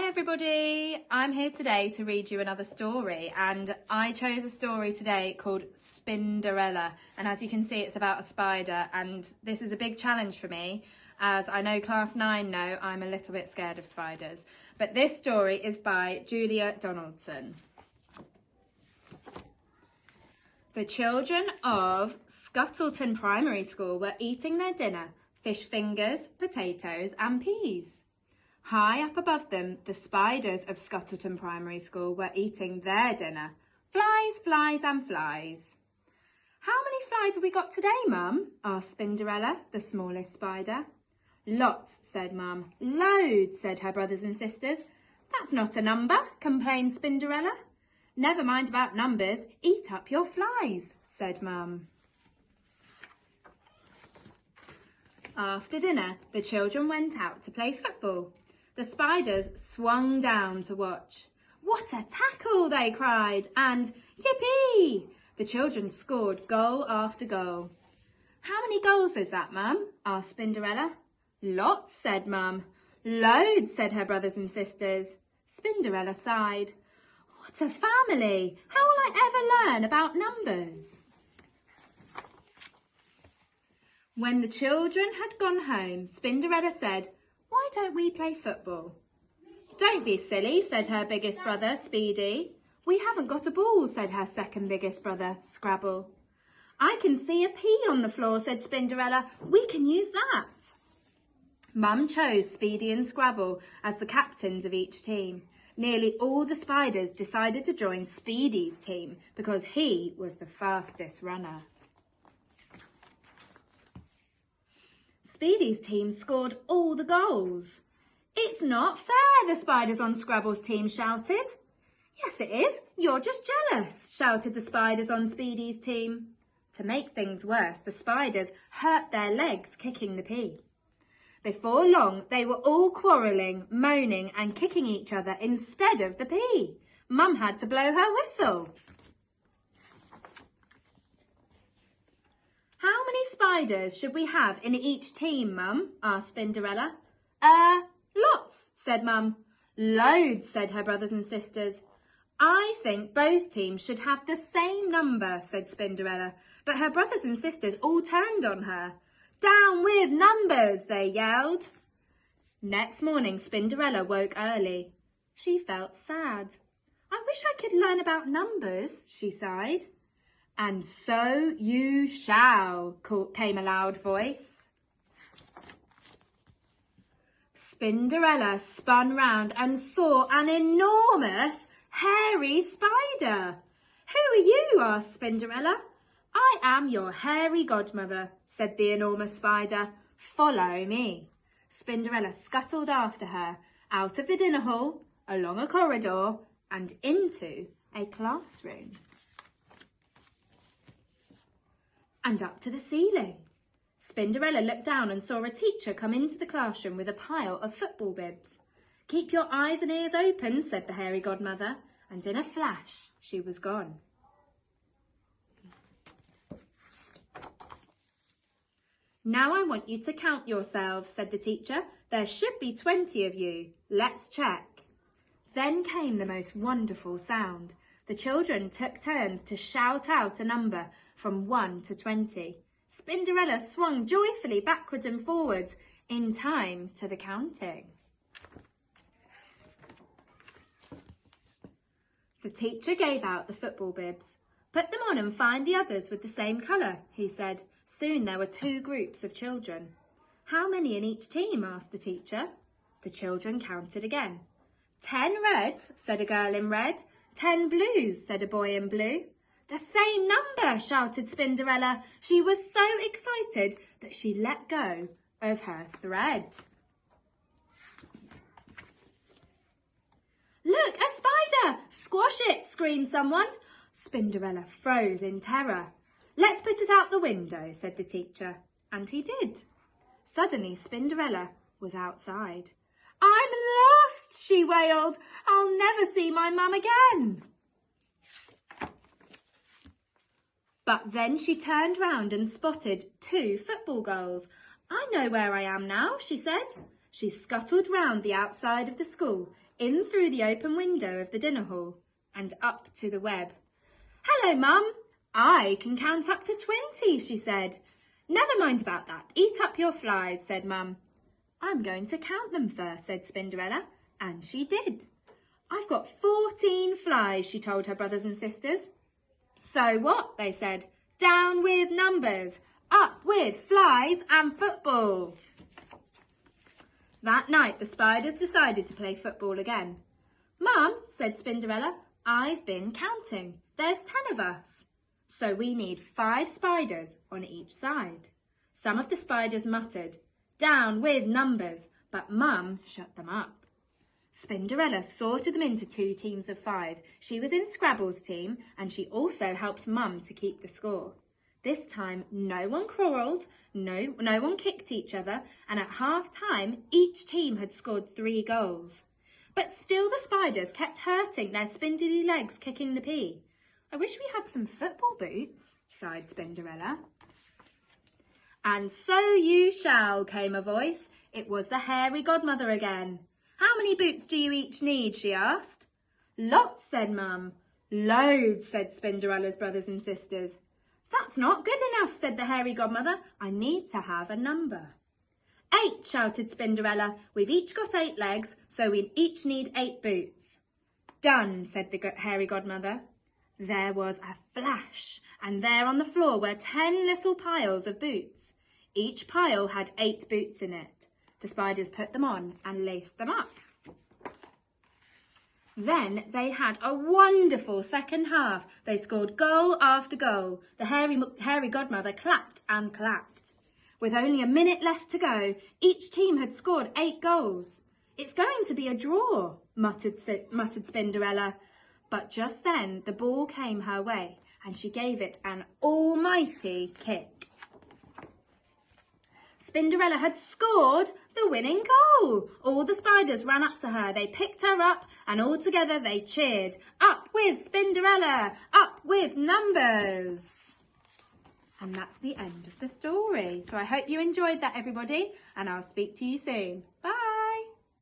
Hi everybody, I'm here today to read you another story, and I chose a story today called Spinderella, and as you can see it's about a spider, and this is a big challenge for me as I know class 9 know I'm a little bit scared of spiders. But this story is by Julia Donaldson. The children of Scuttleton Primary School were eating their dinner, fish fingers, potatoes and peas. High up above them, the spiders of Scuttleton Primary School were eating their dinner. Flies, flies and flies. How many flies have we got today, Mum? Asked Spinderella, the smallest spider. Lots, said Mum. Loads, said her brothers and sisters. That's not a number, complained Spinderella. Never mind about numbers, eat up your flies, said Mum. After dinner, the children went out to play football. The spiders swung down to watch. What a tackle, they cried, and yippee! The children scored goal after goal. How many goals is that, Mum? Asked Spinderella. Lots, said Mum. Loads, said her brothers and sisters. Spinderella sighed. What a family! How will I ever learn about numbers? When the children had gone home, Spinderella said, Why don't we play football? Don't be silly, said her biggest brother, Speedy. We haven't got a ball, said her second biggest brother, Scrabble. I can see a pea on the floor, said Spinderella. We can use that. Mum chose Speedy and Scrabble as the captains of each team. Nearly all the spiders decided to join Speedy's team because he was the fastest runner. Speedy's team scored all the goals. It's not fair, the spiders on Scrabble's team shouted. Yes, it is. You're just jealous, shouted the spiders on Speedy's team. To make things worse, the spiders hurt their legs kicking the pea. Before long, they were all quarrelling, moaning and kicking each other instead of the pea. Mum had to blow her whistle. How many spiders should we have in each team, Mum? Asked Spinderella. Lots, said Mum. Loads, said her brothers and sisters. I think both teams should have the same number, said Spinderella, but her brothers and sisters all turned on her. Down with numbers, they yelled. Next morning, Spinderella woke early. She felt sad. I wish I could learn about numbers, she sighed. And so you shall, came a loud voice. Spinderella spun round and saw an enormous, hairy spider. Who are you? Asked Spinderella. I am your hairy godmother, said the enormous spider. Follow me. Spinderella scuttled after her, out of the dinner hall, along a corridor, and into a classroom. And up to the ceiling. Spinderella looked down and saw a teacher come into the classroom with a pile of football bibs. Keep your eyes and ears open, said the hairy godmother, and in a flash she was gone. Now I want you to count yourselves, said the teacher. There should be 20 of you. Let's check. Then came the most wonderful sound. The children took turns to shout out a number from 1 to 20. Spinderella swung joyfully backwards and forwards in time to the counting. The teacher gave out the football bibs. Put them on and find the others with the same colour, he said. Soon there were 2 groups of children. How many in each team? Asked the teacher. The children counted again. 10 reds, said a girl in red. 10 blues, said a boy in blue. The same number, shouted Spinderella. She was so excited that she let go of her thread. Look, a spider! Squash it, screamed someone. Spinderella froze in terror. Let's put it out the window, said the teacher, and he did. Suddenly, Spinderella was outside. I'm lost, she wailed. I'll never see my mum again. But then she turned round and spotted 2 football goals. I know where I am now, she said. She scuttled round the outside of the school, in through the open window of the dinner hall, and up to the web. "Hello, Mum. I can count up to 20, she said. "Never mind about that. Eat up your flies," said Mum. "I'm going to count them first," said Spinderella, and she did. "I've got 14 flies," she told her brothers and sisters. "So what?" they said. "Down with numbers, up with flies and football." That night the spiders decided to play football again. "Mum," said Spinderella, "I've been counting. There's 10 of us. So we need 5 spiders on each side." Some of the spiders muttered, "Down with numbers," but Mum shut them up. Spinderella sorted them into 2 teams of 5. She was in Scrabble's team, and she also helped Mum to keep the score. This time, no one quarrelled, no one kicked each other, and at half-time, each team had scored 3 goals. But still the spiders kept hurting their spindly legs kicking the pea. "I wish we had some football boots," sighed Spinderella. "And so you shall," came a voice. It was the hairy godmother again. "How many boots do you each need?" she asked. "Lots," said Mum. "Loads," said Spinderella's brothers and sisters. "That's not good enough," said the hairy godmother. "I need to have a number." "8, shouted Spinderella. "We've each got 8 legs, so we each need 8 boots." "Done," said the hairy godmother. There was a flash, and there on the floor were 10 little piles of boots. Each pile had 8 boots in it. The spiders put them on and laced them up. Then they had a wonderful second half. They scored goal after goal. The hairy godmother clapped and clapped. With only a minute left to go, each team had scored 8 goals. "It's going to be a draw," muttered Spinderella. But just then the ball came her way, and she gave it an almighty kick. Spinderella had scored the winning goal. All the spiders ran up to her. They picked her up, and all together they cheered, "Up with Spinderella! Up with numbers!" And that's the end of the story. So I hope you enjoyed that, everybody, and I'll speak to you soon. Bye!